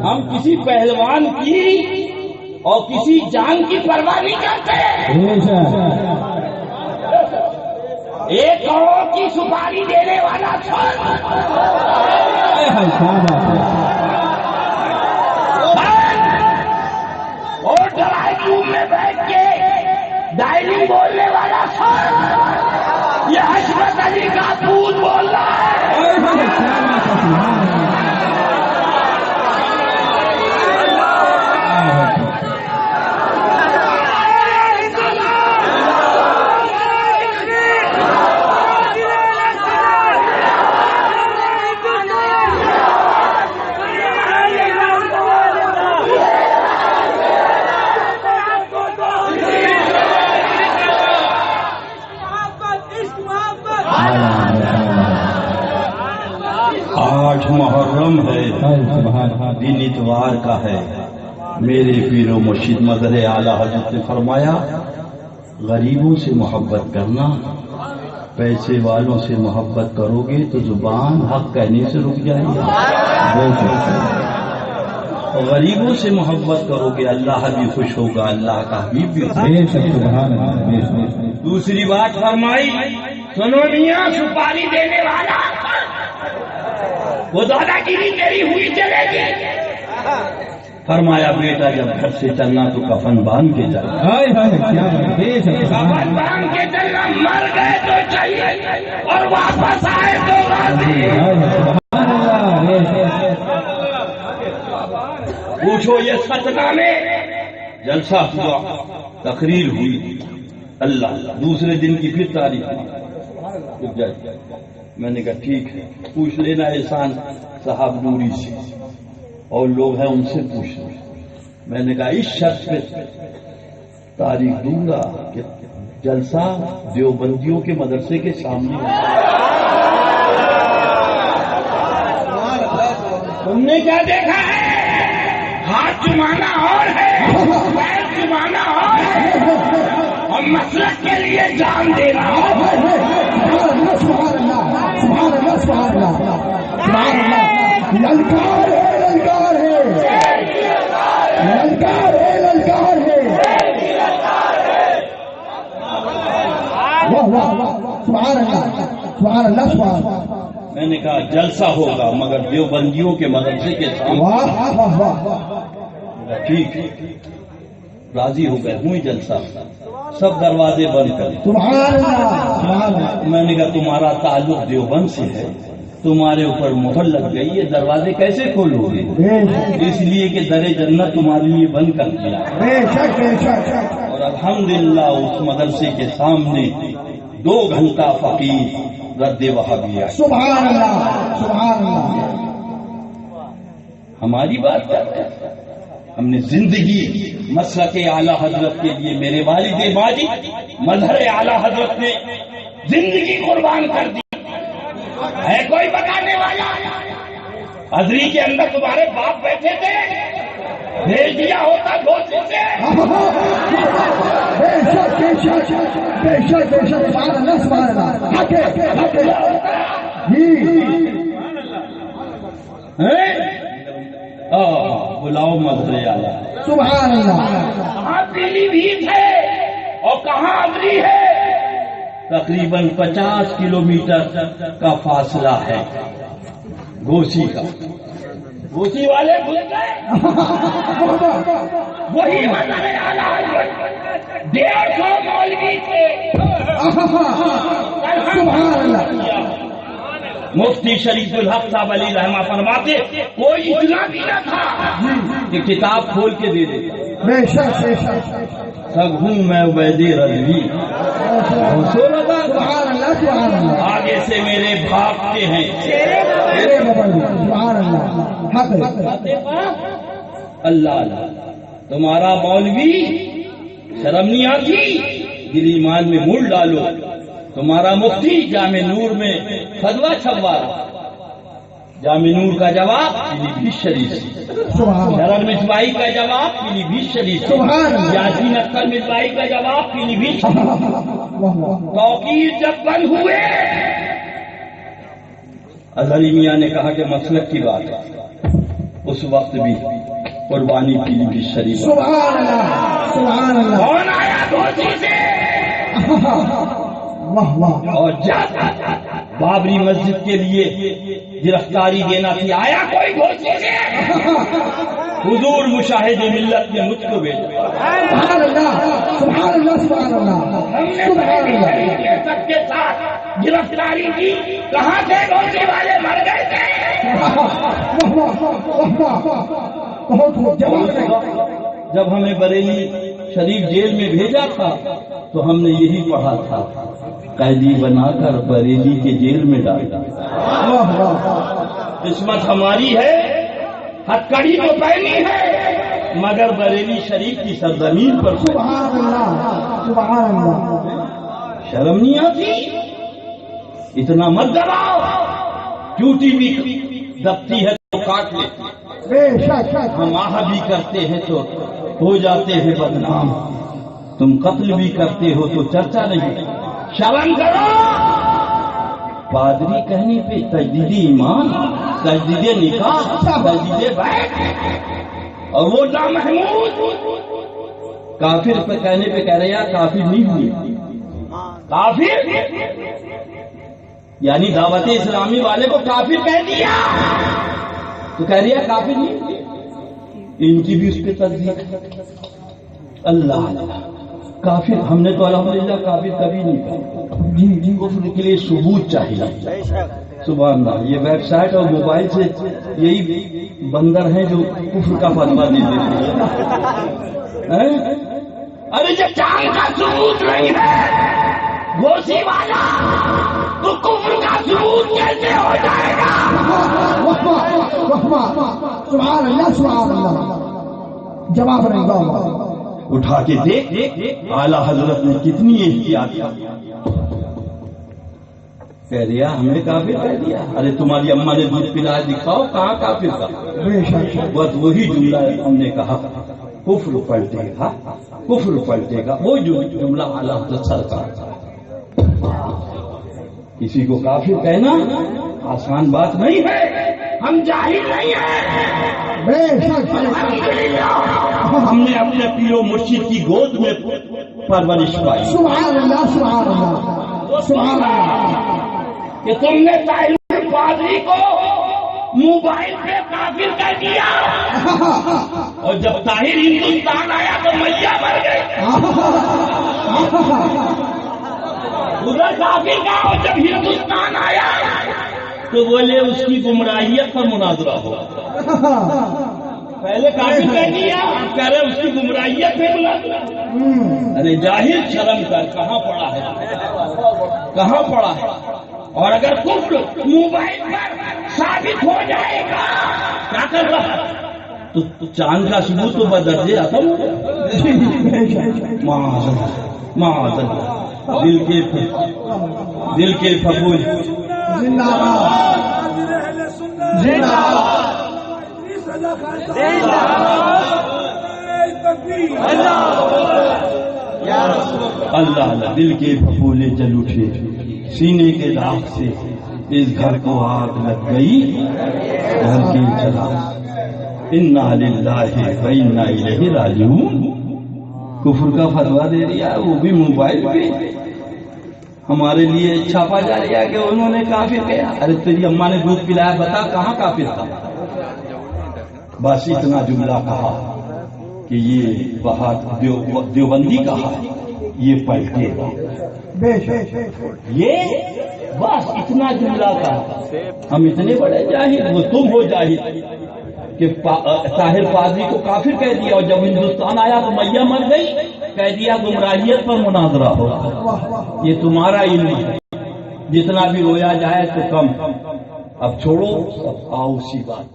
ہم کسی پہلوان کی اور کسی جان کی پرواہ نہیں کرتے. 1 کروڑ کی سپاری دینے والا اور ڈرائیو روم میں بیٹھ کے ڈائلنگ بولنے والا یہ حشمت علی کا پوت بول رہا ہے. محرم ہے، دن اتوار کا ہے. میرے پیر و مرشد مظہر اعلیٰ حضرت نے فرمایا غریبوں سے محبت کرنا، پیسے والوں سے محبت کرو گے تو زبان حق کہنے سے رک جائے گی. غریبوں سے محبت کرو گے اللہ بھی خوش ہوگا، اللہ کا حبیب بھی خوش ہوگا. دوسری بات فرمائی، سنو میاں سپاری دینے والا وہ دادا گیری تیری ہوئی چلے گی. فرمایا بیٹا جب گھر سے چلنا تو کفن باندھ کے چلنا. کفن باندھ کے چلنا، مر گئے تو چاہیے اور واپس آئے تو راضی. پوچھو یہ ستنا میں جلسہ ہوا، تقریر ہوئی، اللہ دوسرے دن کی پھر تاریخ. میں نے کہا ٹھیک ہے، پوچھ لینا احسان صاحب نوری سے اور لوگ ہیں ان سے پوچھ لیں. میں نے کہا اس شرط پہ تاریخ دوں گا کہ جلسہ دیوبندیوں کے مدرسے کے سامنے. تم نے کیا دیکھا ہے؟ ہاتھ چمانا اور ہے، پیر چمانا اور ہے، اور مسلک کے لیے جان دینا. للکار ہے، للکار ہے، للکار ہے، للکار ہے. واہ واہ سبحان اللہ، سبحان اللہ، سبحان اللہ. میں نے کہا جلسہ ہوگا مگر دیوبندیوں کے مدرسے کے سامنے. واہ واہ واہ واہ. ٹھیک راضی ہو گئے، ہوئی جلسہ، سب دروازے بند کر. سبحان اللہ، سبحان اللہ. میں نے کہا تمہارا تعلق دیوبند سے ہے، تمہارے اوپر مہر لگ گئی، یہ دروازے کیسے کھولو گے؟ اس لیے کہ در جنت تمہارے لیے بند کر دیا. اور الحمدللہ اس مدرسے کے سامنے 2 گھنٹہ فقیر رد وہابیہ. سبحان اللہ، سبحان اللہ. ہماری بات کرتے ہیں، ہم نے زندگی مسلک اعلیٰ حضرت کے لیے، میرے والد ماجد مظہر اعلیٰ حضرت نے زندگی قربان کر دی. ہے کوئی بتانے والا؟ حضری کے اندر تمہارے باپ بیٹھے تھے، بھیج دیا ہوتا دوست سے. بلاؤ مظہر اعلیٰ. سبحان اللہ. کہاں پیلی بھیت ہے اور کہاں ابری ہے؟ تقریباً 50 کلومیٹر کا فاصلہ ہے گوسی کا. گوسی والے بھول گئے، وہی مظہر اعلیٰ 150 مولوی تھے. سبحان اللہ. مفتی شریف الحق صاحب علی رحمہ فرماتے کوئی اتنا بھی نہ تھا کہ کتاب کھول کے دے دیتا. بے شک بے شک. سب ہوں میں عبید رضوی. سبحان اللہ، سبحان اللہ. آگے سے میرے بھاگتے ہیں. سبحان اللہ. اللہ اللہ تمہارا مولوی شرم نہیں آتی؟ دل ایمان میں مول ڈالو. تمہارا مفتی جامع نور میں فتویٰ چھپوا رہا. جامع نور کا جواب پیلی بھیت شریف. شرر مصباحی کا جواب پیلی بھیت شریف. یاسین اختر مصباحی کا جواب پیلی بھیت شریف. توقیر جب بند ہوئے، اظہری میاں نے کہا کہ مسلک کی بات ہے. اس وقت بھی قربانی پیلی بھی شریف. سبحان اللہ سبحان اللہ. کون آیا گھوسی سے؟ واہ واہ. اور جب بابری مسجد کے لیے گرفتاری دینا تھی آیا کوئی گھوسی سے؟ حضور مشاہد ملت نے مجھ کو بھیجا. سبحان اللہ سبحان اللہ سبحان اللہ. ہم نے سب کے ساتھ گرفتاری کی. کہاں سے گھوسی والے مر گئے تھے؟ واہ واہ واہ واہ. بہت خوب جواب. جب ہمیں بریلی شریف جیل میں بھیجا تھا تو ہم نے یہی پڑھا تھا، قیدی بنا کر بریلی کے جیل میں ڈالا. واہ واہ. قسمت ہماری ہے، ہتکڑی تو پہنی ہے، مگر بریلی شریف کی سرزمین پر سبحان اللہ سبحان اللہ. شرم نہیں آتی؟ اتنا مت دباؤ. چوٹی بھی دبتی ہے تو کاٹ لیتی، بے شک. ہم آہ بھی کرتے ہیں تو ہو جاتے ہیں بدنام. تم قتل بھی کرتے ہو تو چرچا نہیں. شرم کرو. پادری کہنے پہ تجدید ایمان، تجدید نکاح، تجدید بیت، اور وہ نامحمود کافر پہ کہنے پہ کہہ رہے ہیں کافر نہیں ہوئی. کافر یعنی دعوت اسلامی والے کو کافر کہہ دیا تو کہہ رہی ہے کافر نہیں. ان کی بھی اس پہ تصدیق. اللہ اللہ کافر ہم نے تو الحمدللہ کافر کبھی نہیں کہا. جی جی. کفر کے لیے ثبوت چاہیے. سبحان اللہ. یہ ویب سائٹ اور موبائل سے یہی بندر ہیں جو کفر کا فتویٰ دے دیتے ہیں. ارے جب چاند کا ثبوت نہیں ہے گھوسی والا تو کفر کا ثبوت کیسے ہو جائے گا؟ سبحان اللہ سبحان اللہ. جواب نہیں گا. اٹھا کے دیکھ اعلیٰ حضرت نے کتنی احتیاط کی. کہہ دیا ہمیں کافر کہہ دیا. ارے تمہاری اماں نے دودھ پلایا دکھاؤ کہاں کافر کا. بے شک. بس وہی جملہ ہم نے کہا کفر پلٹے گا کفر پلٹے گا. وہ جو جملہ اعلیٰ حضرت سرکار کا. کسی کو کافر کہنا آسان بات نہیں ہے. ہم جاہل نہیں ہیں. بے شک. ہم نے اپنے پیرو مرشد کی گود میں پرورش پائی. سبحان اللہ سبحان اللہ سبحان اللہ. کہ تم نے طاہر پادری کو موبائل پہ کافر کہہ دیا اور جب طاہر ہندوستان آیا تو میاں مر گئے. ادھر کافر کہا اور جب ہندوستان آیا تو بولے اس کی گمراہیت پر مناظرہ ہو. پہلے کافر کہہ دیا آپ کہہ رہے اس کی گمراہیت پہ مناظرہ. ارے جاہل شرم کر. کہاں پڑا ہے کہاں پڑا ہے؟ اور اگر کفر موبائل پر ثابت ہو جائے گا کیا کر رہا تو چاند کا ثبوت تو بدرجے آتا ہوں. معاذ اللہ. دل کے پھپھول زندہ باد زندہ اللہ اللہ. دل کے پھپھولے جل اٹھے سینے کے داغ سے اس گھر کو آگ لگ گئی. گھر کی جلا انا للہ و انا الیہ راجعون. کفر کا فتویٰ دے دیا وہ بھی موبائل پہ. ہمارے لیے چھاپا جا رہا کہ انہوں نے کافر کہا. ارے تیری اماں نے دودھ پلایا بتا کہاں کافر تھا. بس اتنا جملہ کہا کہ یہ بہت دیوبندی کہا یہ پلٹے گا. یہ بس اتنا جملہ کہا. ہم اتنے بڑے جاہل وہ تم ہو جاہل کہ طاہر پادری کو کافر کہہ دیا اور جب ہندوستان آیا تو میاں مر گئی کہہ دیا گمراہیت پر مناظرہ ہو. یہ تمہارا علم ہے. جتنا بھی رویا جائے تو کم. اب چھوڑو آؤ اسی بات.